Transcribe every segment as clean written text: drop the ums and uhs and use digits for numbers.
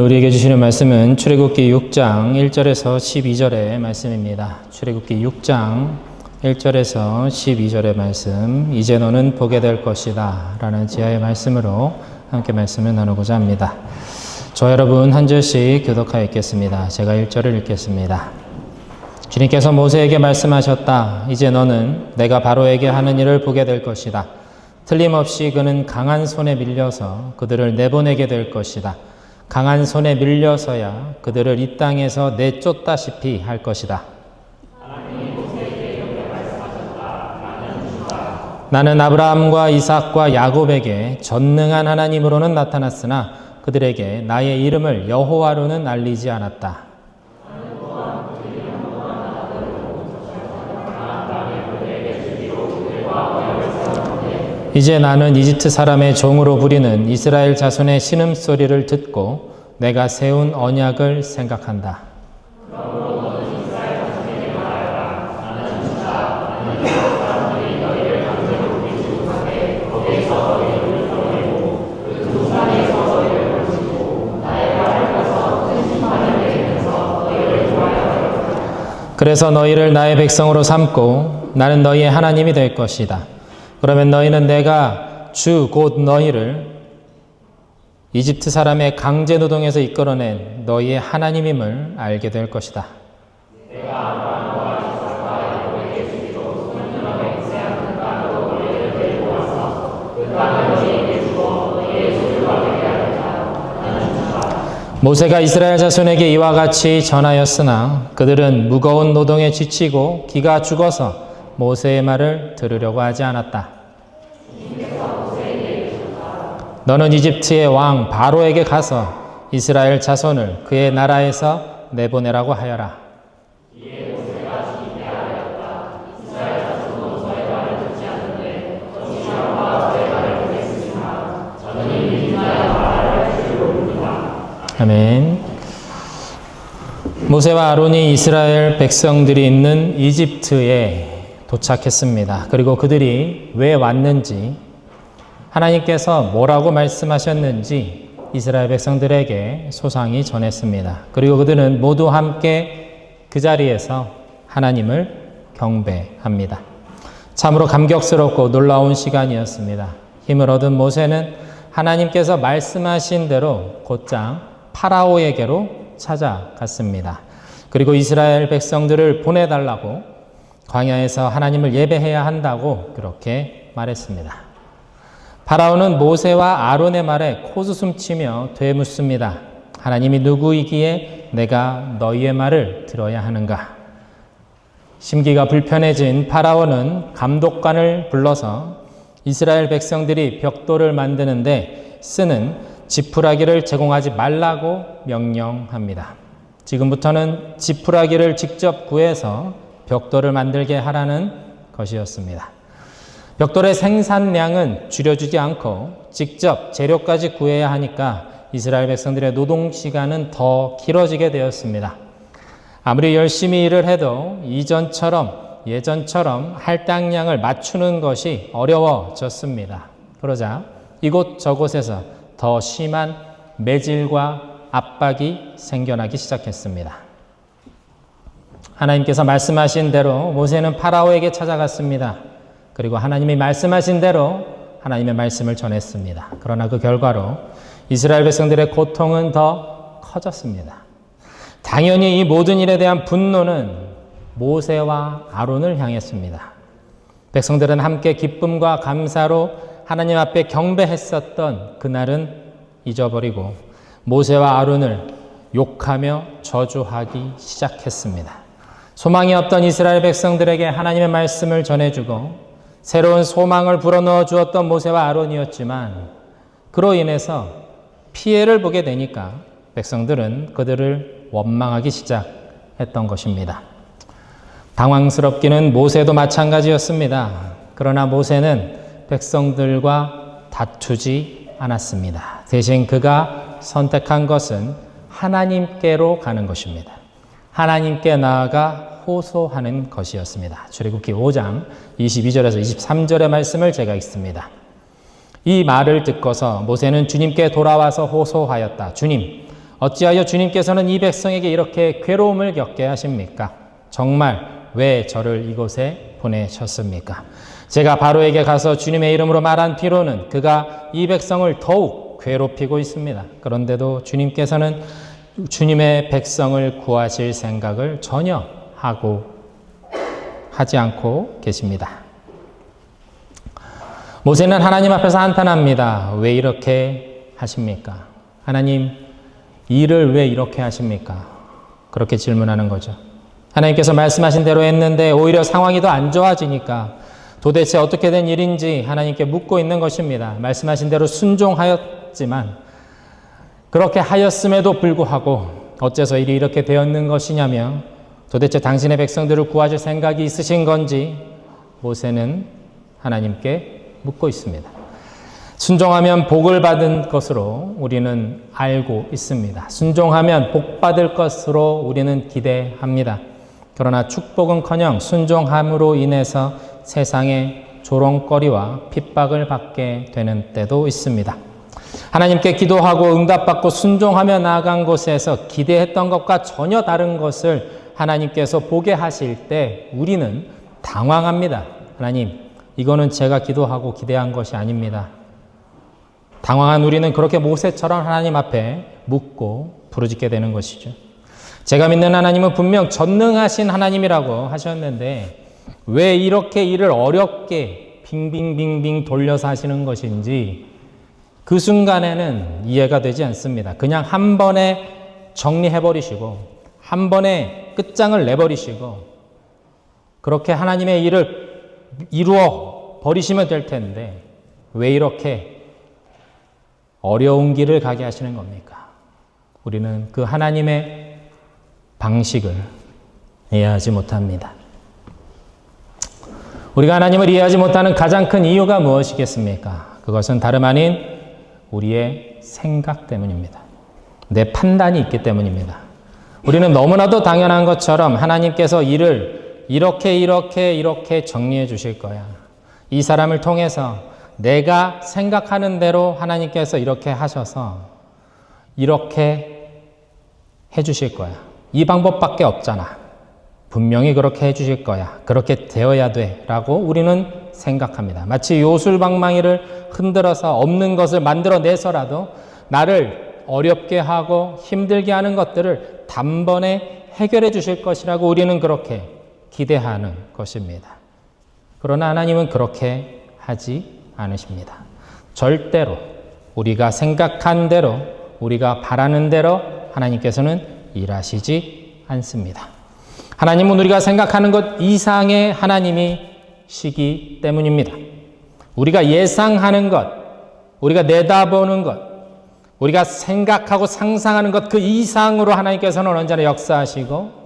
우리에게 주시는 말씀은 출애굽기 6장 1절에서 12절의 말씀입니다. 출애굽기 6장 1절에서 12절의 말씀, 이제 너는 보게 될 것이다 라는 지하의 말씀으로 함께 말씀을 나누고자 합니다. 저 여러분 한 절씩 교독하여 읽겠습니다. 제가 1절을 읽겠습니다. 주님께서 모세에게 말씀하셨다. 이제 너는 내가 바로에게 하는 일을 보게 될 것이다. 틀림없이 그는 강한 손에 밀려서 그들을 내보내게 될 것이다. 강한 손에 밀려서야 그들을 이 땅에서 내쫓다시피 할 것이다. 나는 아브라함과 이삭과 야곱에게 전능한 하나님으로는 나타났으나 그들에게 나의 이름을 여호와로는 알리지 않았다. 이제 나는 이집트 사람의 종으로 부리는 이스라엘 자손의 신음소리를 듣고 내가 세운 언약을 생각한다. 그래서 너희를 나의 백성으로 삼고 나는 너희의 하나님이 될 것이다. 그러면 너희는 내가 주 곧 너희를 이집트 사람의 강제 노동에서 이끌어낸 너희의 하나님임을 알게 될 것이다. 모세가 이스라엘 자손에게 이와 같이 전하였으나 그들은 무거운 노동에 지치고 기가 죽어서 모세의 말을 들으려고 하지 않았다. 너는 이집트의 왕 바로에게 가서 이스라엘 자손을 그의 나라에서 내보내라고 하여라. 아멘. 모세와 아론이 이스라엘 백성들이 있는 이집트에 도착했습니다. 그리고 그들이 왜 왔는지, 하나님께서 뭐라고 말씀하셨는지 이스라엘 백성들에게 소상히 전했습니다. 그리고 그들은 모두 함께 그 자리에서 하나님을 경배합니다. 참으로 감격스럽고 놀라운 시간이었습니다. 힘을 얻은 모세는 하나님께서 말씀하신 대로 곧장 파라오에게로 찾아갔습니다. 그리고 이스라엘 백성들을 보내달라고 광야에서 하나님을 예배해야 한다고 그렇게 말했습니다. 파라오는 모세와 아론의 말에 코웃음치며 되묻습니다. 하나님이 누구이기에 내가 너희의 말을 들어야 하는가? 심기가 불편해진 파라오는 감독관을 불러서 이스라엘 백성들이 벽돌을 만드는데 쓰는 지푸라기를 제공하지 말라고 명령합니다. 지금부터는 지푸라기를 직접 구해서 벽돌을 만들게 하라는 것이었습니다. 벽돌의 생산량은 줄여주지 않고 직접 재료까지 구해야 하니까 이스라엘 백성들의 노동 시간은 더 길어지게 되었습니다. 아무리 열심히 일을 해도 예전처럼 할당량을 맞추는 것이 어려워졌습니다. 그러자 이곳저곳에서 더 심한 매질과 압박이 생겨나기 시작했습니다. 하나님께서 말씀하신 대로 모세는 파라오에게 찾아갔습니다. 그리고 하나님이 말씀하신 대로 하나님의 말씀을 전했습니다. 그러나 그 결과로 이스라엘 백성들의 고통은 더 커졌습니다. 당연히 이 모든 일에 대한 분노는 모세와 아론을 향했습니다. 백성들은 함께 기쁨과 감사로 하나님 앞에 경배했었던 그날은 잊어버리고 모세와 아론을 욕하며 저주하기 시작했습니다. 소망이 없던 이스라엘 백성들에게 하나님의 말씀을 전해주고 새로운 소망을 불어넣어 주었던 모세와 아론이었지만 그로 인해서 피해를 보게 되니까 백성들은 그들을 원망하기 시작했던 것입니다. 당황스럽기는 모세도 마찬가지였습니다. 그러나 모세는 백성들과 다투지 않았습니다. 대신 그가 선택한 것은 하나님께로 가는 것입니다. 하나님께 나아가 호소하는 것이었습니다. 출애굽기 5장 22절에서 23절의 말씀을 제가 읽습니다. 이 말을 듣고서 모세는 주님께 돌아와서 호소하였다. 주님, 어찌하여 주님께서는 이 백성에게 이렇게 괴로움을 겪게 하십니까? 정말 왜 저를 이곳에 보내셨습니까? 제가 바로에게 가서 주님의 이름으로 말한 뒤로는 그가 이 백성을 더욱 괴롭히고 있습니다. 그런데도 주님께서는 주님의 백성을 구하실 생각을 전혀 하지 않고 계십니다. 모세는 하나님 앞에서 한탄합니다. 왜 이렇게 하십니까? 하나님, 일을 왜 이렇게 하십니까? 그렇게 질문하는 거죠. 하나님께서 말씀하신 대로 했는데 오히려 상황이 더 안 좋아지니까 도대체 어떻게 된 일인지 하나님께 묻고 있는 것입니다. 말씀하신 대로 순종하였지만 그렇게 하였음에도 불구하고 어째서 일이 이렇게 되었는 것이냐며 도대체 당신의 백성들을 구하실 생각이 있으신 건지 모세는 하나님께 묻고 있습니다. 순종하면 복을 받은 것으로 우리는 알고 있습니다. 순종하면 복 받을 것으로 우리는 기대합니다. 그러나 축복은커녕 순종함으로 인해서 세상의 조롱거리와 핍박을 받게 되는 때도 있습니다. 하나님께 기도하고 응답받고 순종하며 나아간 곳에서 기대했던 것과 전혀 다른 것을 하나님께서 보게 하실 때 우리는 당황합니다. 하나님, 이거는 제가 기도하고 기대한 것이 아닙니다. 당황한 우리는 그렇게 모세처럼 하나님 앞에 묻고 부르짖게 되는 것이죠. 제가 믿는 하나님은 분명 전능하신 하나님이라고 하셨는데 왜 이렇게 일을 어렵게 빙빙빙빙 돌려서 하시는 것인지 그 순간에는 이해가 되지 않습니다. 그냥 한 번에 정리해버리시고 한 번에 끝장을 내버리시고 그렇게 하나님의 일을 이루어 버리시면 될 텐데 왜 이렇게 어려운 길을 가게 하시는 겁니까? 우리는 그 하나님의 방식을 이해하지 못합니다. 우리가 하나님을 이해하지 못하는 가장 큰 이유가 무엇이겠습니까? 그것은 다름 아닌 우리의 생각 때문입니다. 내 판단이 있기 때문입니다. 우리는 너무나도 당연한 것처럼 하나님께서 일을 이렇게 정리해 주실 거야. 이 사람을 통해서 내가 생각하는 대로 하나님께서 이렇게 하셔서 이렇게 해 주실 거야. 이 방법밖에 없잖아. 분명히 그렇게 해 주실 거야. 그렇게 되어야 돼. 라고 우리는 생각합니다. 마치 요술방망이를 흔들어서 없는 것을 만들어내서라도 나를 어렵게 하고 힘들게 하는 것들을 단번에 해결해 주실 것이라고 우리는 그렇게 기대하는 것입니다. 그러나 하나님은 그렇게 하지 않으십니다. 절대로 우리가 생각한 대로 우리가 바라는 대로 하나님께서는 일하시지 않습니다. 하나님은 우리가 생각하는 것 이상의 하나님이시기 때문입니다. 우리가 예상하는 것, 우리가 내다보는 것, 우리가 생각하고 상상하는 것 그 이상으로 하나님께서는 언제나 역사하시고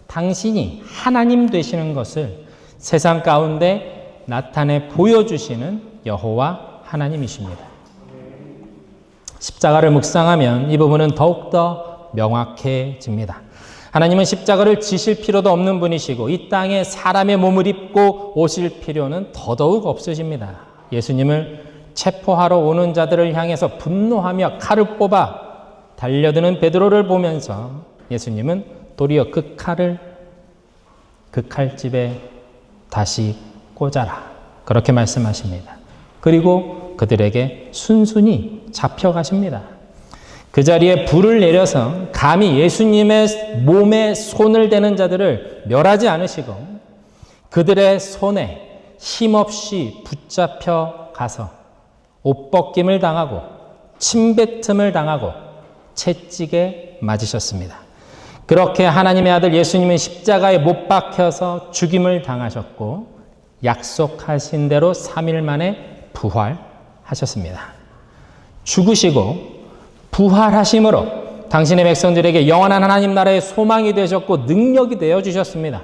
당신이 하나님 되시는 것을 세상 가운데 나타내 보여주시는 여호와 하나님이십니다. 십자가를 묵상하면 이 부분은 더욱더 명확해집니다. 하나님은 십자가를 지실 필요도 없는 분이시고 이 땅에 사람의 몸을 입고 오실 필요는 더더욱 없으십니다. 예수님을 체포하러 오는 자들을 향해서 분노하며 칼을 뽑아 달려드는 베드로를 보면서 예수님은 도리어 그 칼을 그 칼집에 다시 꽂아라. 그렇게 말씀하십니다. 그리고 그들에게 순순히 잡혀가십니다. 그 자리에 불을 내려서 감히 예수님의 몸에 손을 대는 자들을 멸하지 않으시고 그들의 손에 힘없이 붙잡혀 가서 옷벗김을 당하고 침뱉음을 당하고 채찍에 맞으셨습니다. 그렇게 하나님의 아들 예수님은 십자가에 못 박혀서 죽임을 당하셨고 약속하신 대로 3일 만에 부활하셨습니다. 죽으시고 부활하심으로 당신의 백성들에게 영원한 하나님 나라의 소망이 되셨고 능력이 되어주셨습니다.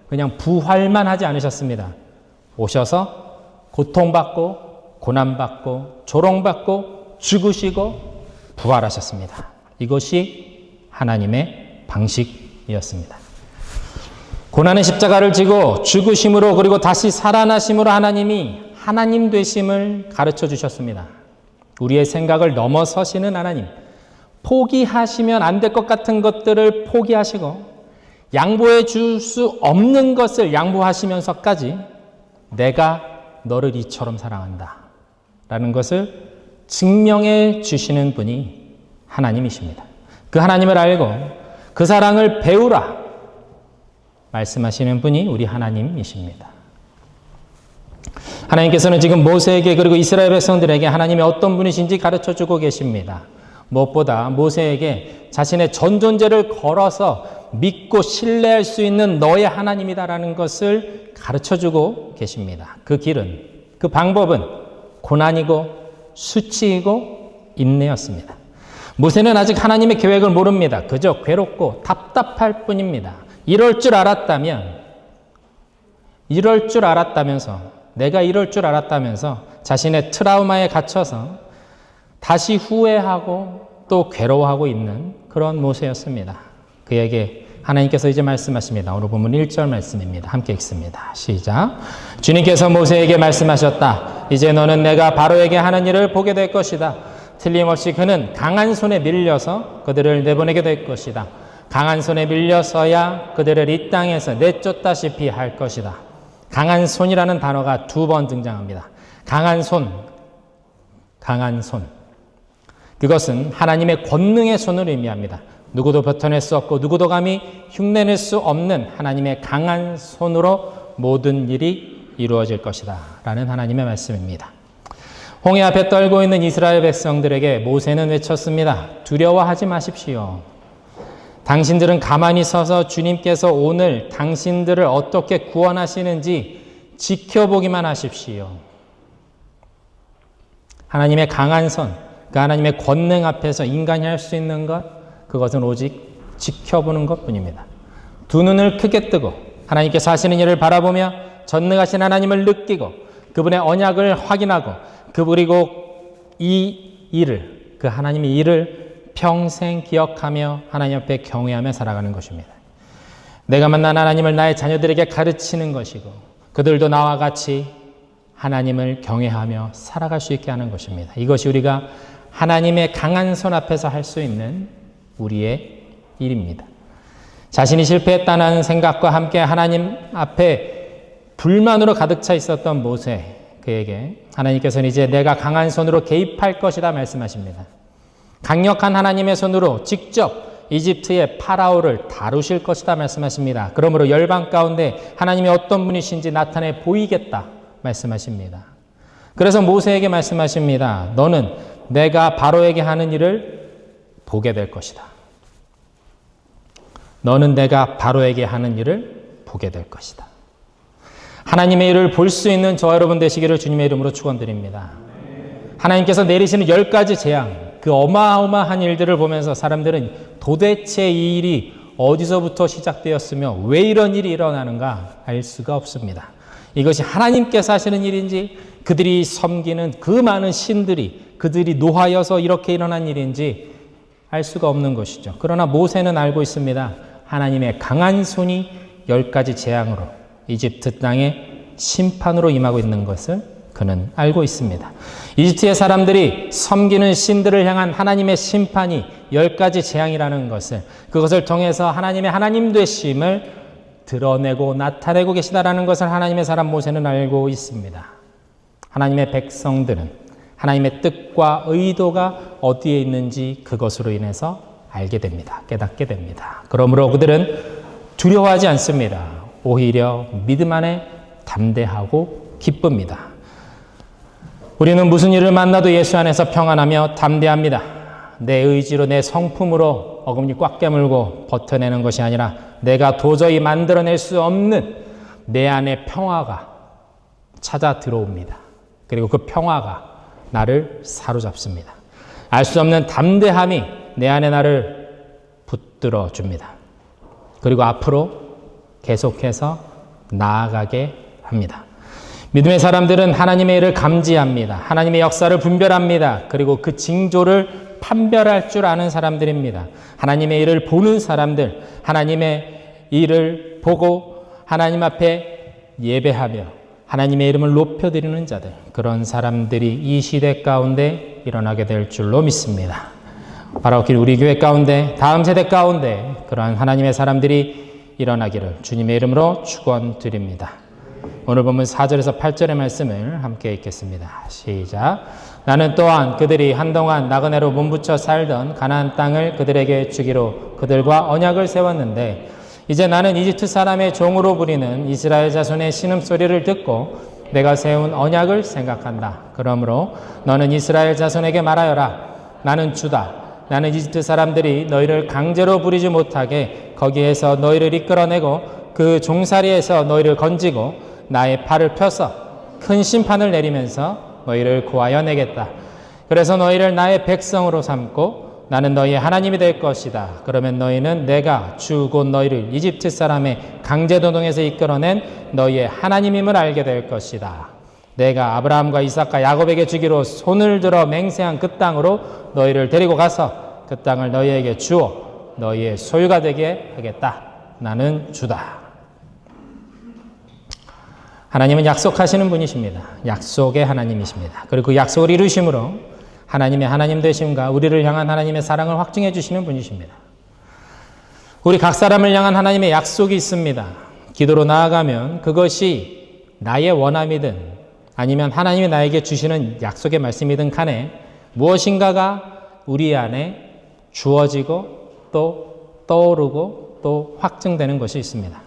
그냥 부활만 하지 않으셨습니다. 오셔서 고통받고 고난받고 조롱받고 죽으시고 부활하셨습니다. 이것이 하나님의 방식이었습니다. 고난의 십자가를 지고 죽으심으로 그리고 다시 살아나심으로 하나님이 하나님 되심을 가르쳐 주셨습니다. 우리의 생각을 넘어서시는 하나님, 포기하시면 안 될 것 같은 것들을 포기하시고 양보해 줄 수 없는 것을 양보하시면서까지 내가 너를 이처럼 사랑한다 라는 것을 증명해 주시는 분이 하나님이십니다. 그 하나님을 알고 그 사랑을 배우라 말씀하시는 분이 우리 하나님이십니다. 하나님께서는 지금 모세에게 그리고 이스라엘 백성들에게 하나님이 어떤 분이신지 가르쳐주고 계십니다. 무엇보다 모세에게 자신의 전존재를 걸어서 믿고 신뢰할 수 있는 너의 하나님이다라는 것을 가르쳐주고 계십니다. 그 길은, 그 방법은 고난이고 수치이고 인내였습니다. 모세는 아직 하나님의 계획을 모릅니다. 그저 괴롭고 답답할 뿐입니다. 이럴 줄 알았다면서 내가 이럴 줄 알았다면서 자신의 트라우마에 갇혀서 다시 후회하고 또 괴로워하고 있는 그런 모세였습니다. 그에게 하나님께서 이제 말씀하십니다. 오늘 본문 1절 말씀입니다. 함께 읽습니다. 시작. 주님께서 모세에게 말씀하셨다. 이제 너는 내가 바로에게 하는 일을 보게 될 것이다. 틀림없이 그는 강한 손에 밀려서 그들을 내보내게 될 것이다. 강한 손에 밀려서야 그들을 이 땅에서 내쫓다시피 할 것이다. 강한 손이라는 단어가 2번 등장합니다. 강한 손. 그것은 하나님의 권능의 손을 의미합니다. 누구도 버텨낼 수 없고 누구도 감히 흉내낼 수 없는 하나님의 강한 손으로 모든 일이 이루어질 것이다 라는 하나님의 말씀입니다. 홍해 앞에 떨고 있는 이스라엘 백성들에게 모세는 외쳤습니다. 두려워하지 마십시오. 당신들은 가만히 서서 주님께서 오늘 당신들을 어떻게 구원하시는지 지켜보기만 하십시오. 하나님의 강한 손, 그 하나님의 권능 앞에서 인간이 할 수 있는 것, 그것은 오직 지켜보는 것뿐입니다. 두 눈을 크게 뜨고 하나님께서 하시는 일을 바라보며 전능하신 하나님을 느끼고 그분의 언약을 확인하고 그리고 그 하나님의 일을 평생 기억하며 하나님 앞에 경외하며 살아가는 것입니다. 내가 만난 하나님을 나의 자녀들에게 가르치는 것이고 그들도 나와 같이 하나님을 경외하며 살아갈 수 있게 하는 것입니다. 이것이 우리가 하나님의 강한 손 앞에서 할 수 있는 우리의 일입니다. 자신이 실패했다는 생각과 함께 하나님 앞에 불만으로 가득 차 있었던 모세, 그에게 하나님께서는 이제 내가 강한 손으로 개입할 것이다 말씀하십니다. 강력한 하나님의 손으로 직접 이집트의 파라오를 다루실 것이다 말씀하십니다. 그러므로 열방 가운데 하나님이 어떤 분이신지 나타내 보이겠다 말씀하십니다. 그래서 모세에게 말씀하십니다. 너는 내가 바로에게 하는 일을 보게 될 것이다. 너는 내가 바로에게 하는 일을 보게 될 것이다. 하나님의 일을 볼 수 있는 저와 여러분 되시기를 주님의 이름으로 축원드립니다. 하나님께서 내리시는 10가지 재앙, 그 어마어마한 일들을 보면서 사람들은 도대체 이 일이 어디서부터 시작되었으며 왜 이런 일이 일어나는가 알 수가 없습니다. 이것이 하나님께서 하시는 일인지 그들이 섬기는 그 많은 신들이 그들이 노하여서 이렇게 일어난 일인지 알 수가 없는 것이죠. 그러나 모세는 알고 있습니다. 하나님의 강한 손이 10가지 재앙으로 이집트 땅에 심판으로 임하고 있는 것을 그는 알고 있습니다. 이집트의 사람들이 섬기는 신들을 향한 하나님의 심판이 10가지 재앙이라는 것을, 그것을 통해서 하나님의 하나님 되심을 드러내고 나타내고 계시다라는 것을 하나님의 사람 모세는 알고 있습니다. 하나님의 백성들은 하나님의 뜻과 의도가 어디에 있는지 그것으로 인해서 알게 됩니다. 깨닫게 됩니다. 그러므로 그들은 두려워하지 않습니다. 오히려 믿음 안에 담대하고 기쁩니다. 우리는 무슨 일을 만나도 예수 안에서 평안하며 담대합니다. 내 의지로 내 성품으로 어금니 꽉 깨물고 버텨내는 것이 아니라 내가 도저히 만들어낼 수 없는 내 안의 평화가 찾아 들어옵니다. 그리고 그 평화가 나를 사로잡습니다. 알 수 없는 담대함이 내 안에 나를 붙들어 줍니다. 그리고 앞으로 계속해서 나아가게 합니다. 믿음의 사람들은 하나님의 일을 감지합니다. 하나님의 역사를 분별합니다. 그리고 그 징조를 판별할 줄 아는 사람들입니다. 하나님의 일을 보는 사람들, 하나님의 일을 보고 하나님 앞에 예배하며 하나님의 이름을 높여드리는 자들, 그런 사람들이 이 시대 가운데 일어나게 될 줄로 믿습니다. 바라옵길 우리 교회 가운데, 다음 세대 가운데 그러한 하나님의 사람들이 일어나기를 주님의 이름으로 축원드립니다. 오늘 본문 4절에서 8절의 말씀을 함께 읽겠습니다. 시작. 나는 또한 그들이 한동안 나그네로 몸부쳐 살던 가나안 땅을 그들에게 주기로 그들과 언약을 세웠는데 이제 나는 이집트 사람의 종으로 부리는 이스라엘 자손의 신음소리를 듣고 내가 세운 언약을 생각한다. 그러므로 너는 이스라엘 자손에게 말하여라. 나는 주다. 나는 이집트 사람들이 너희를 강제로 부리지 못하게 거기에서 너희를 이끌어내고 그 종살이에서 너희를 건지고 나의 팔을 펴서 큰 심판을 내리면서 너희를 구하여 내겠다. 그래서 너희를 나의 백성으로 삼고 나는 너희의 하나님이 될 것이다. 그러면 너희는 내가 주 곧 너희를 이집트 사람의 강제노동에서 이끌어낸 너희의 하나님임을 알게 될 것이다. 내가 아브라함과 이삭과 야곱에게 주기로 손을 들어 맹세한 그 땅으로 너희를 데리고 가서 그 땅을 너희에게 주어 너희의 소유가 되게 하겠다. 나는 주다. 하나님은 약속하시는 분이십니다. 약속의 하나님이십니다. 그리고 그 약속을 이루심으로 하나님의 하나님 되심과 우리를 향한 하나님의 사랑을 확증해 주시는 분이십니다. 우리 각 사람을 향한 하나님의 약속이 있습니다. 기도로 나아가면 그것이 나의 원함이든 아니면 하나님이 나에게 주시는 약속의 말씀이든 간에 무엇인가가 우리 안에 주어지고 또 떠오르고 또 확증되는 것이 있습니다.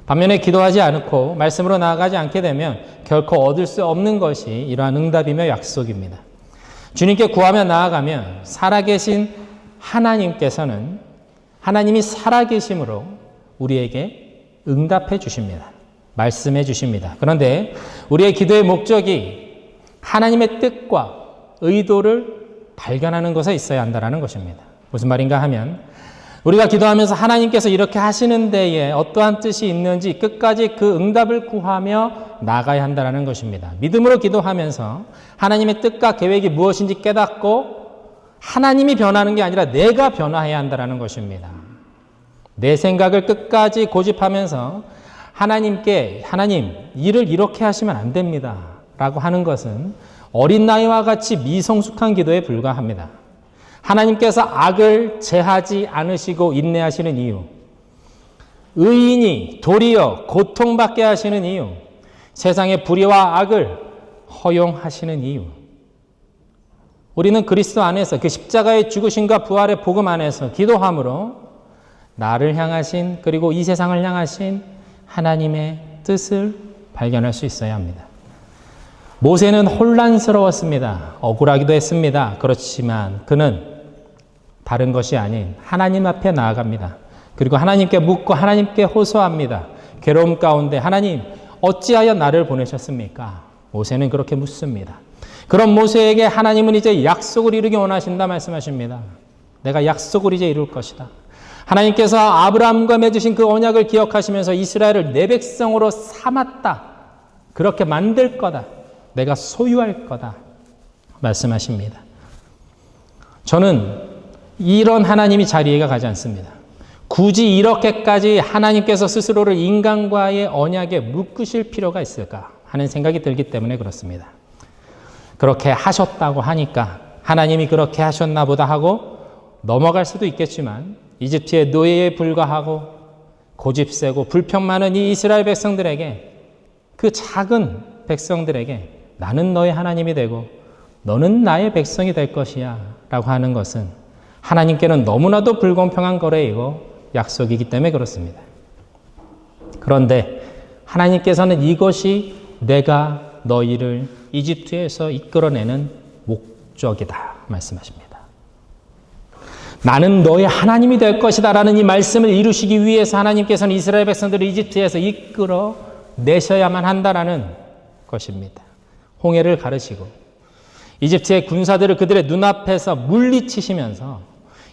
반면에 기도하지 않고 말씀으로 나아가지 않게 되면 결코 얻을 수 없는 것이 이러한 응답이며 약속입니다. 주님께 구하며 나아가면 살아계신 하나님께서는 하나님이 살아계심으로 우리에게 응답해 주십니다. 말씀해 주십니다. 그런데 우리의 기도의 목적이 하나님의 뜻과 의도를 발견하는 것에 있어야 한다는 것입니다. 무슨 말인가 하면 우리가 기도하면서 하나님께서 이렇게 하시는 데에 어떠한 뜻이 있는지 끝까지 그 응답을 구하며 나가야 한다는 것입니다. 믿음으로 기도하면서 하나님의 뜻과 계획이 무엇인지 깨닫고 하나님이 변하는 게 아니라 내가 변화해야 한다는 것입니다. 내 생각을 끝까지 고집하면서 하나님께 하나님 일을 이렇게 하시면 안 됩니다 라고 하는 것은 어린 나이와 같이 미성숙한 기도에 불과합니다. 하나님께서 악을 제하지 않으시고 인내하시는 이유, 의인이 도리어 고통받게 하시는 이유, 세상의 불의와 악을 허용하시는 이유, 우리는 그리스도 안에서 그 십자가의 죽으심과 부활의 복음 안에서 기도함으로 나를 향하신 그리고 이 세상을 향하신 하나님의 뜻을 발견할 수 있어야 합니다. 모세는 혼란스러웠습니다. 억울하기도 했습니다. 그렇지만 그는 다른 것이 아닌 하나님 앞에 나아갑니다. 그리고 하나님께 묻고 하나님께 호소합니다. 괴로움 가운데 하나님 어찌하여 나를 보내셨습니까? 모세는 그렇게 묻습니다. 그런 모세에게 하나님은 이제 약속을 이루기 원하신다 말씀하십니다. 내가 약속을 이제 이룰 것이다. 하나님께서 아브라함과 맺으신 그 언약을 기억하시면서 이스라엘을 내 백성으로 삼았다. 그렇게 만들 거다. 내가 소유할 거다. 말씀하십니다. 저는 이런 하나님이 자리에가 가지 않습니다. 굳이 이렇게까지 하나님께서 스스로를 인간과의 언약에 묶으실 필요가 있을까 하는 생각이 들기 때문에 그렇습니다. 그렇게 하셨다고 하니까 하나님이 그렇게 하셨나 보다 하고 넘어갈 수도 있겠지만 이집트의 노예에 불과하고 고집세고 불평 많은 이 이스라엘 백성들에게 그 작은 백성들에게 나는 너의 하나님이 되고 너는 나의 백성이 될 것이야 라고 하는 것은 하나님께는 너무나도 불공평한 거래이고 약속이기 때문에 그렇습니다. 그런데 하나님께서는 이것이 내가 너희를 이집트에서 이끌어내는 목적이다 말씀하십니다. 나는 너의 하나님이 될 것이다 라는 이 말씀을 이루시기 위해서 하나님께서는 이스라엘 백성들을 이집트에서 이끌어 내셔야만 한다라는 것입니다. 홍해를 가르시고 이집트의 군사들을 그들의 눈앞에서 물리치시면서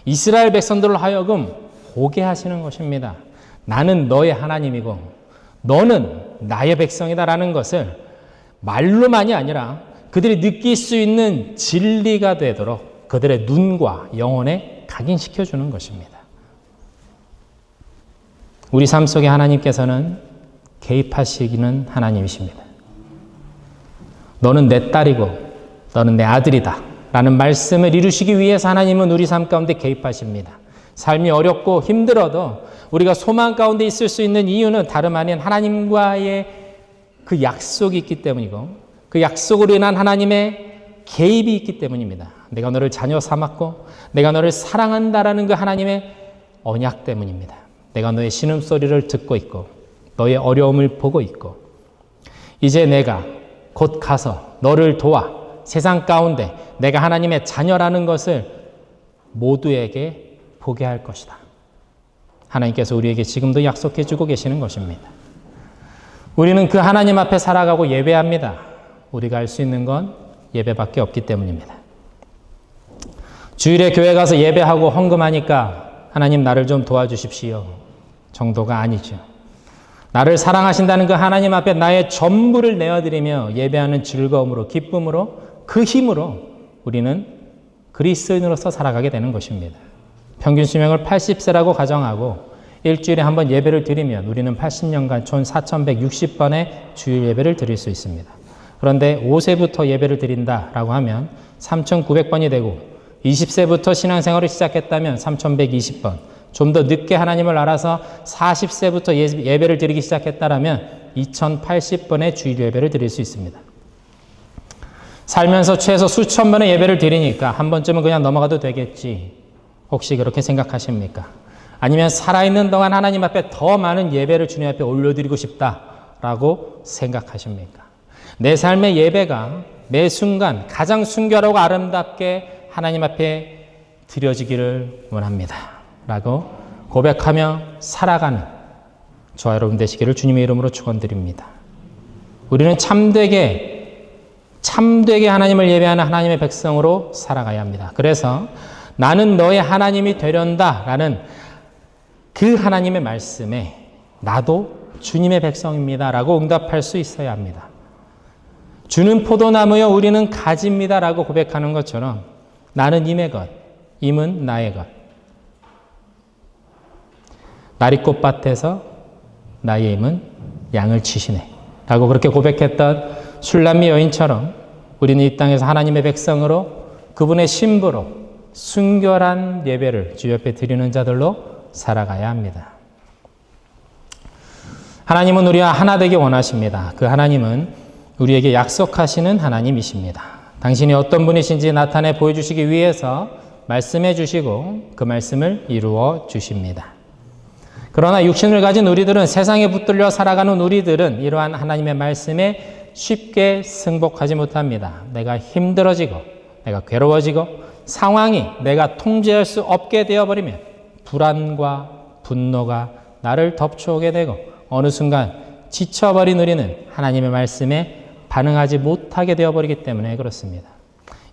이스라엘 백성들을 하여금 보게 하시는 것입니다. 나는 너의 하나님이고 너는 나의 백성이다라는 것을 말로만이 아니라 그들이 느낄 수 있는 진리가 되도록 그들의 눈과 영혼에 각인시켜주는 것입니다. 우리 삶 속에 하나님께서는 개입하시기는 하나님이십니다. 너는 내 딸이고 너는 내 아들이다 라는 말씀을 이루시기 위해서 하나님은 우리 삶 가운데 개입하십니다. 삶이 어렵고 힘들어도 우리가 소망 가운데 있을 수 있는 이유는 다름 아닌 하나님과의 그 약속이 있기 때문이고 그 약속으로 인한 하나님의 개입이 있기 때문입니다. 내가 너를 자녀 삼았고 내가 너를 사랑한다라는 그 하나님의 언약 때문입니다. 내가 너의 신음소리를 듣고 있고 너의 어려움을 보고 있고 이제 내가 곧 가서 너를 도와 세상 가운데 내가 하나님의 자녀라는 것을 모두에게 보게 할 것이다. 하나님께서 우리에게 지금도 약속해 주고 계시는 것입니다. 우리는 그 하나님 앞에 살아가고 예배합니다. 우리가 할 수 있는 건 예배밖에 없기 때문입니다. 주일에 교회 가서 예배하고 헌금하니까 하나님 나를 좀 도와주십시오 정도가 아니죠. 나를 사랑하신다는 그 하나님 앞에 나의 전부를 내어드리며 예배하는 즐거움으로 기쁨으로 그 힘으로 우리는 그리스도인으로서 살아가게 되는 것입니다. 평균 수명을 80세라고 가정하고 일주일에 한 번 예배를 드리면 우리는 80년간 총 4,160번의 주일 예배를 드릴 수 있습니다. 그런데 5세부터 예배를 드린다라고 하면 3,900번이 되고 20세부터 신앙생활을 시작했다면 3,120번, 좀 더 늦게 하나님을 알아서 40세부터 예배를 드리기 시작했다면 2,080번의 주일 예배를 드릴 수 있습니다. 살면서 최소 수천 번의 예배를 드리니까 한 번쯤은 그냥 넘어가도 되겠지. 혹시 그렇게 생각하십니까? 아니면 살아있는 동안 하나님 앞에 더 많은 예배를 주님 앞에 올려드리고 싶다라고 생각하십니까? 내 삶의 예배가 매 순간 가장 순결하고 아름답게 하나님 앞에 드려지기를 원합니다. 라고 고백하며 살아가는 저와 여러분 되시기를 주님의 이름으로 축원드립니다. 우리는 참되게 하나님을 예배하는 하나님의 백성으로 살아가야 합니다. 그래서 나는 너의 하나님이 되련다 라는 그 하나님의 말씀에 나도 주님의 백성입니다 라고 응답할 수 있어야 합니다. 주는 포도나무여 우리는 가지입니다 라고 고백하는 것처럼 나는 임의 것, 임은 나의 것. 나리꽃밭에서 나의 임은 양을 치시네 라고 그렇게 고백했던 술람미 여인처럼 우리는 이 땅에서 하나님의 백성으로 그분의 신부로 순결한 예배를 주 옆에 드리는 자들로 살아가야 합니다. 하나님은 우리와 하나 되기 원하십니다. 그 하나님은 우리에게 약속하시는 하나님이십니다. 당신이 어떤 분이신지 나타내 보여주시기 위해서 말씀해 주시고 그 말씀을 이루어 주십니다. 그러나 육신을 가진 우리들은 세상에 붙들려 살아가는 우리들은 이러한 하나님의 말씀에 쉽게 승복하지 못합니다. 내가 힘들어지고 내가 괴로워지고 상황이 내가 통제할 수 없게 되어버리면 불안과 분노가 나를 덮쳐오게 되고 어느 순간 지쳐버린 우리는 하나님의 말씀에 반응하지 못하게 되어버리기 때문에 그렇습니다.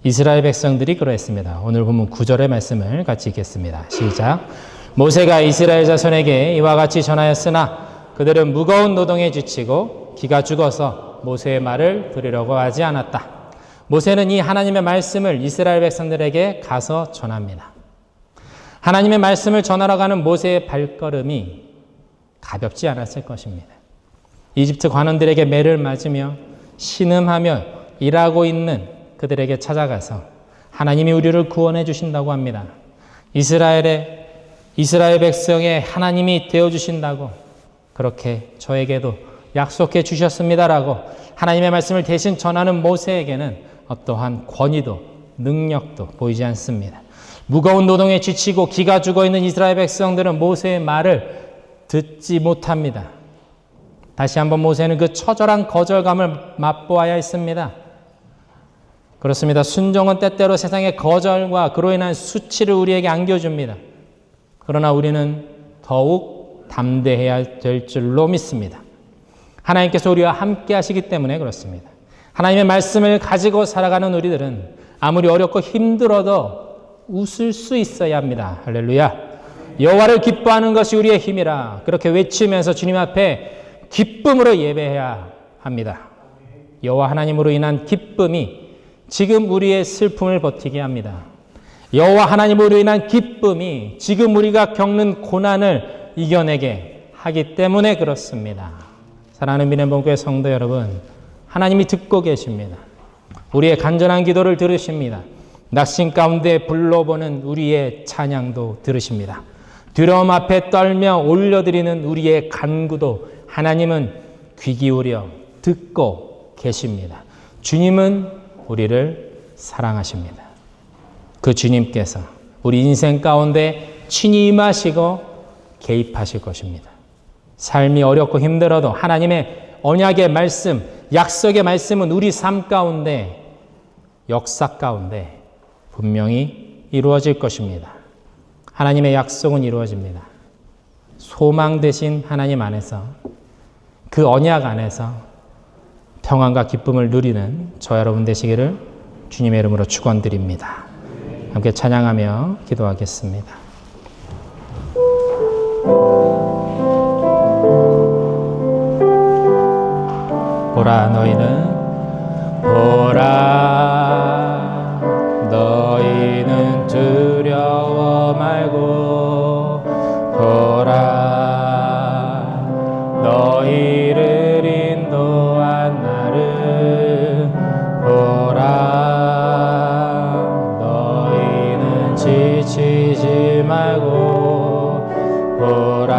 이스라엘 백성들이 그러했습니다. 오늘 본문 9절의 말씀을 같이 읽겠습니다. 시작. 모세가 이스라엘 자손에게 이와 같이 전하였으나 그들은 무거운 노동에 지치고 기가 죽어서 모세의 말을 들으려고 하지 않았다. 모세는 이 하나님의 말씀을 이스라엘 백성들에게 가서 전합니다. 하나님의 말씀을 전하러 가는 모세의 발걸음이 가볍지 않았을 것입니다. 이집트 관원들에게 매를 맞으며 신음하며 일하고 있는 그들에게 찾아가서 하나님이 우리를 구원해 주신다고 합니다. 이스라엘 백성의 하나님이 되어주신다고 그렇게 저에게도 약속해 주셨습니다라고 하나님의 말씀을 대신 전하는 모세에게는 어떠한 권위도 능력도 보이지 않습니다. 무거운 노동에 지치고 기가 죽어있는 이스라엘 백성들은 모세의 말을 듣지 못합니다. 다시 한번 모세는 그 처절한 거절감을 맛보아야 했습니다. 그렇습니다. 순종은 때때로 세상의 거절과 그로 인한 수치를 우리에게 안겨줍니다. 그러나 우리는 더욱 담대해야 될 줄로 믿습니다. 하나님께서 우리와 함께 하시기 때문에 그렇습니다. 하나님의 말씀을 가지고 살아가는 우리들은 아무리 어렵고 힘들어도 웃을 수 있어야 합니다. 할렐루야. 여호와를 기뻐하는 것이 우리의 힘이라 그렇게 외치면서 주님 앞에 기쁨으로 예배해야 합니다. 여호와 하나님으로 인한 기쁨이 지금 우리의 슬픔을 버티게 합니다. 여호와 하나님으로 인한 기쁨이 지금 우리가 겪는 고난을 이겨내게 하기 때문에 그렇습니다. 사랑하는 미래본교회 성도 여러분, 하나님이 듣고 계십니다. 우리의 간절한 기도를 들으십니다. 낙심 가운데 불러보는 우리의 찬양도 들으십니다. 두려움 앞에 떨며 올려드리는 우리의 간구도 하나님은 귀 기울여 듣고 계십니다. 주님은 우리를 사랑하십니다. 그 주님께서 우리 인생 가운데 친히 임하시고 개입하실 것입니다. 삶이 어렵고 힘들어도 하나님의 언약의 말씀, 약속의 말씀은 우리 삶 가운데, 역사 가운데 분명히 이루어질 것입니다. 하나님의 약속은 이루어집니다. 소망 되신 하나님 안에서, 그 언약 안에서 평안과 기쁨을 누리는 저 여러분 되시기를 주님의 이름으로 축원드립니다. 함께 찬양하며 기도하겠습니다. 보라 너희는 두려워 말고 보라 너희를 인도한 나를 보라 너희는 지치지 말고 보라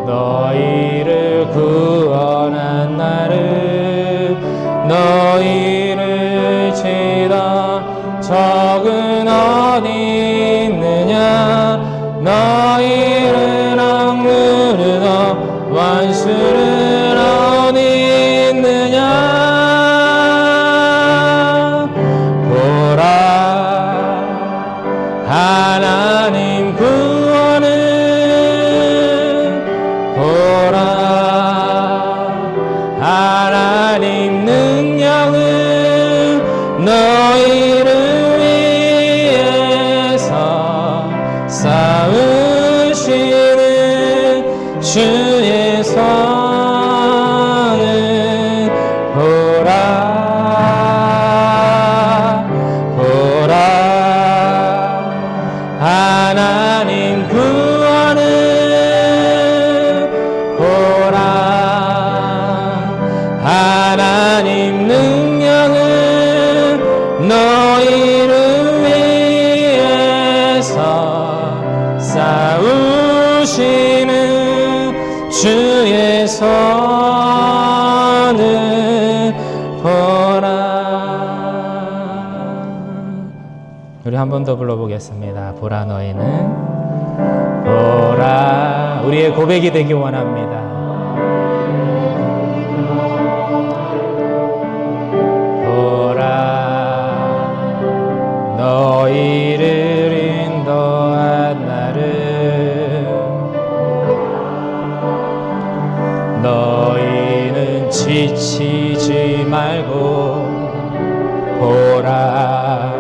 너희를 구원한 나를 너희를 치다 적은 어디 있느냐 너희를 억누르다 원수는 어디 있느냐 보라 하나님 구원은 보라 하나님 능력은 너희를 위해서 싸우시는 주의 손은 보라 보라 하나님 구원은 보라 하나님 능력은 너희를 위해서 싸우시는 주의 손을 보라. 우리 한 번 더 불러보겠습니다. 보라 너희는 보라 우리의 고백이 되기 원합니다. 너희를 인도한 나를 너희는 지치지 말고 보라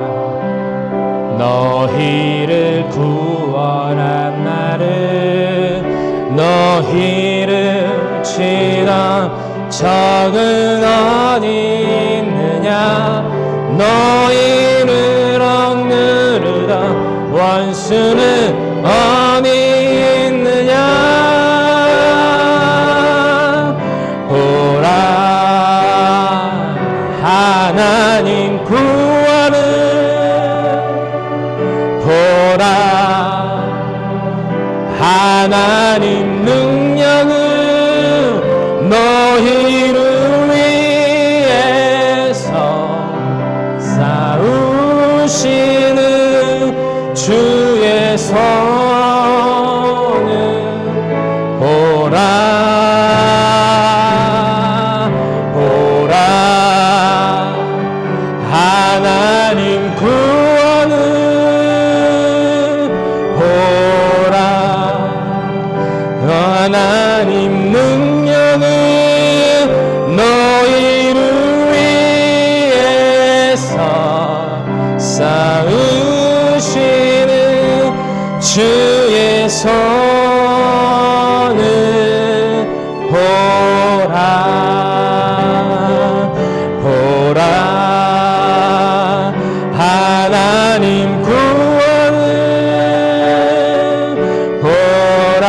너희를 구원한 나를 너희를 치다 적은 어디 있느냐 너희를 억누르다 원수는 어디 있느냐 보라 하나님 구원은 보라 하나님 능력은 너희를 위해서 싸우시는 주의 손을 보라 보라 하나님 구원은 보라 하나님 능력은 너희를 위해서 싸우시는 주의 손을 보라 보라 하나님 구원은 보라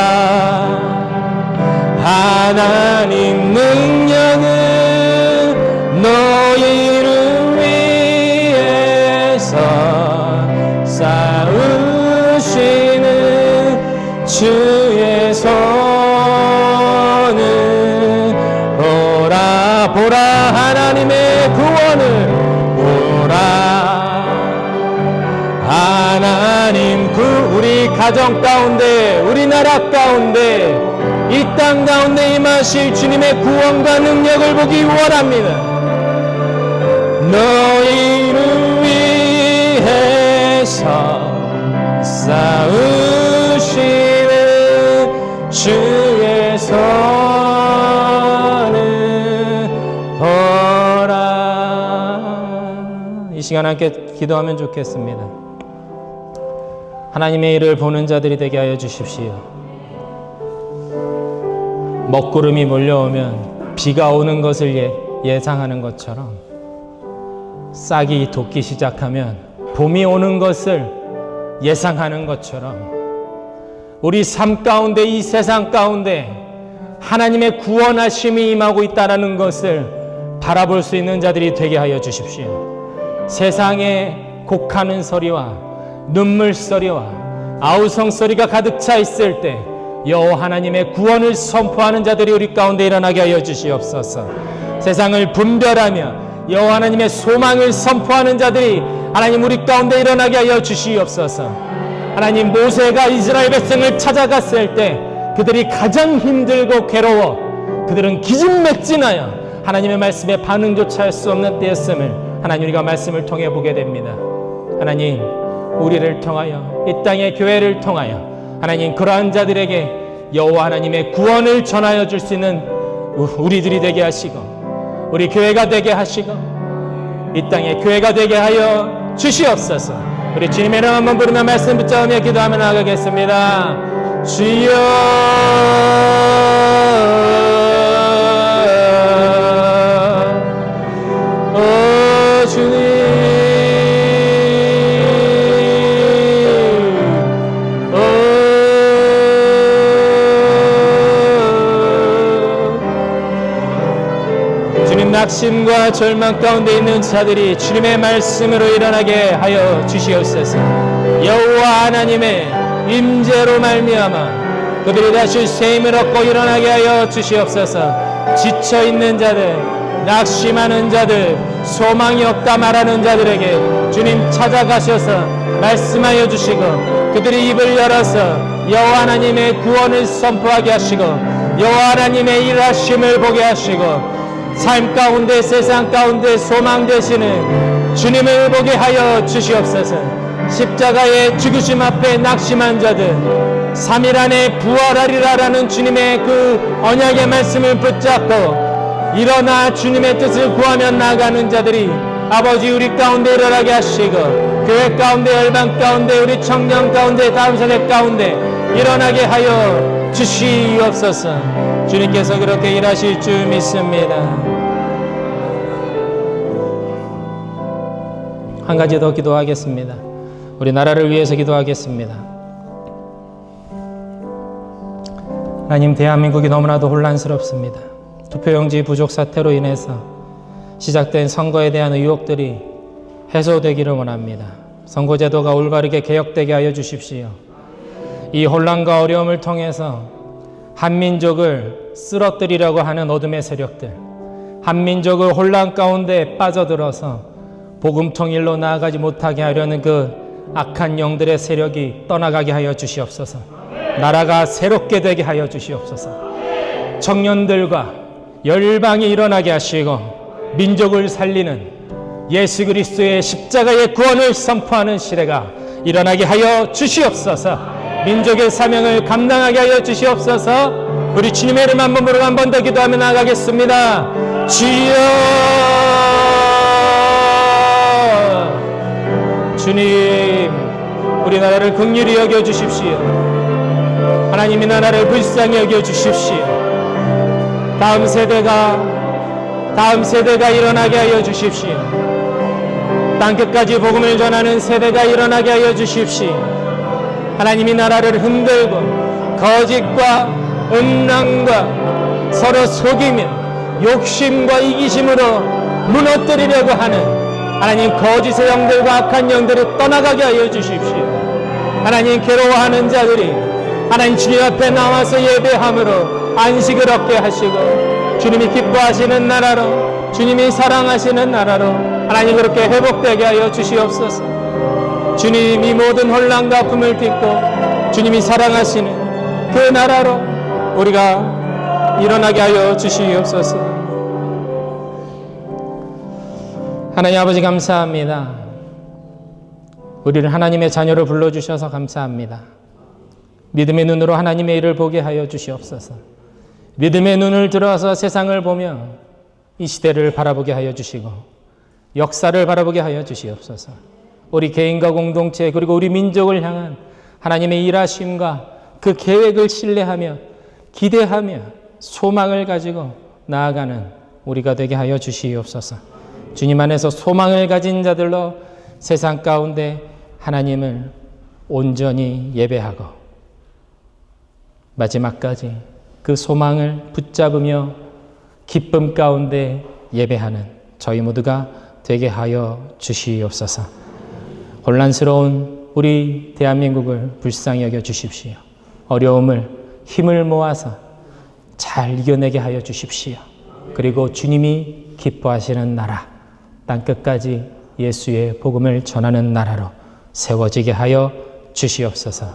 하나님 능력은 너희를 위해 주의 손을 보라 보라 하나님의 구원을 보라 하나님 우리 가정 가운데 우리나라 가운데 이 땅 가운데 임하실 주님의 구원과 능력을 보기 원합니다. 너희를 위해서 싸우시는 주의 손을 보라. 이 시간 함께 기도하면 좋겠습니다. 하나님의 일을 보는 자들이 되게 하여 주십시오. 먹구름이 몰려오면 비가 오는 것을 예상하는 것처럼 싹이 돋기 시작하면 봄이 오는 것을 예상하는 것처럼 우리 삶 가운데 이 세상 가운데 하나님의 구원하심이 임하고 있다는 것을 바라볼 수 있는 자들이 되게 하여 주십시오. 세상에 곡하는 소리와 눈물 소리와 아우성 소리가 가득 차 있을 때 여호와 하나님의 구원을 선포하는 자들이 우리 가운데 일어나게 하여 주시옵소서. 세상을 분별하며 여호와 하나님의 소망을 선포하는 자들이 하나님 우리 가운데 일어나게 하여 주시옵소서. 하나님 모세가 이스라엘 백성을 찾아갔을 때 그들이 가장 힘들고 괴로워 그들은 기진맥진하여 하나님의 말씀에 반응조차 할 수 없는 때였음을 하나님 우리가 말씀을 통해 보게 됩니다. 하나님 우리를 통하여 이 땅의 교회를 통하여 하나님 그러한 자들에게 여호와 하나님의 구원을 전하여 줄 수 있는 우리들이 되게 하시고 우리 교회가 되게 하시고 이 땅의 교회가 되게 하여 주시옵소서. 우리 주님의 이름 한번 부르며 말씀 붙잡으며 기도하며 나가겠습니다. 주여 주님 낙심과 절망 가운데 있는 자들이 주님의 말씀으로 일어나게 하여 주시옵소서. 여호와 하나님의 임재로 말미암아 그들이 다시 새 힘을 얻고 일어나게 하여 주시옵소서. 지쳐있는 자들, 낙심하는 자들, 소망이 없다 말하는 자들에게 주님 찾아가셔서 말씀하여 주시고 그들이 입을 열어서 여호와 하나님의 구원을 선포하게 하시고 여호와 하나님의 일하심을 보게 하시고 삶 가운데 세상 가운데 소망 되시는 주님을 보게 하여 주시옵소서. 십자가의 죽으심 앞에 낙심한 자들 3일 안에 부활하리라라는 주님의 그 언약의 말씀을 붙잡고 일어나 주님의 뜻을 구하며 나가는 자들이 아버지 우리 가운데 일어나게 하시고 교회 가운데 열방 가운데 우리 청년 가운데 다음 세대 가운데 일어나게 하여 주시옵소서. 주님께서 그렇게 일하실 줄 믿습니다. 한 가지 더 기도하겠습니다. 우리 나라를 위해서 기도하겠습니다. 하나님 대한민국이 너무나도 혼란스럽습니다. 투표용지 부족 사태로 인해서 시작된 선거에 대한 의혹들이 해소되기를 원합니다. 선거제도가 올바르게 개혁되게 하여 주십시오. 이 혼란과 어려움을 통해서 한민족을 쓰러뜨리려고 하는 어둠의 세력들, 한민족을 혼란 가운데 빠져들어서 복음 통일로 나아가지 못하게 하려는 그 악한 영들의 세력이 떠나가게 하여 주시옵소서. 나라가 새롭게 되게 하여 주시옵소서. 청년들과 열방이 일어나게 하시고 민족을 살리는 예수 그리스도의 십자가의 구원을 선포하는 시대가 일어나게 하여 주시옵소서. 민족의 사명을 감당하게 하여 주시옵소서. 우리 주님의 이름 한번 부르고 한 번 더 기도하며 나가겠습니다. 주여 주님 우리나라를 긍휼히 여겨주십시오. 하나님이 나라를 불쌍히 여겨주십시오. 다음 세대가 일어나게 하여 주십시오. 땅끝까지 복음을 전하는 세대가 일어나게 하여 주십시오. 하나님이 나라를 흔들고 거짓과 음란과 서로 속이며 욕심과 이기심으로 무너뜨리려고 하는 하나님 거짓의 영들과 악한 영들을 떠나가게 하여 주십시오. 하나님 괴로워하는 자들이 하나님 주님 앞에 나와서 예배함으로 안식을 얻게 하시고 주님이 기뻐하시는 나라로 주님이 사랑하시는 나라로 하나님 그렇게 회복되게 하여 주시옵소서. 주님이 모든 혼란과 아픔을 딛고 주님이 사랑하시는 그 나라로 우리가 일어나게 하여 주시옵소서. 하나님 아버지 감사합니다. 우리를 하나님의 자녀로 불러주셔서 감사합니다. 믿음의 눈으로 하나님의 일을 보게 하여 주시옵소서. 믿음의 눈을 들어서 세상을 보며 이 시대를 바라보게 하여 주시고 역사를 바라보게 하여 주시옵소서. 우리 개인과 공동체 그리고 우리 민족을 향한 하나님의 일하심과 그 계획을 신뢰하며 기대하며 소망을 가지고 나아가는 우리가 되게 하여 주시옵소서. 주님 안에서 소망을 가진 자들로 세상 가운데 하나님을 온전히 예배하고 마지막까지 그 소망을 붙잡으며 기쁨 가운데 예배하는 저희 모두가 되게 하여 주시옵소서. 혼란스러운 우리 대한민국을 불쌍히 여겨 주십시오. 어려움을 힘을 모아서 잘 이겨내게 하여 주십시오. 그리고 주님이 기뻐하시는 나라, 땅끝까지 예수의 복음을 전하는 나라로 세워지게 하여 주시옵소서.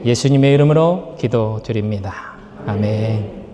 예수님의 이름으로 기도드립니다. 아멘.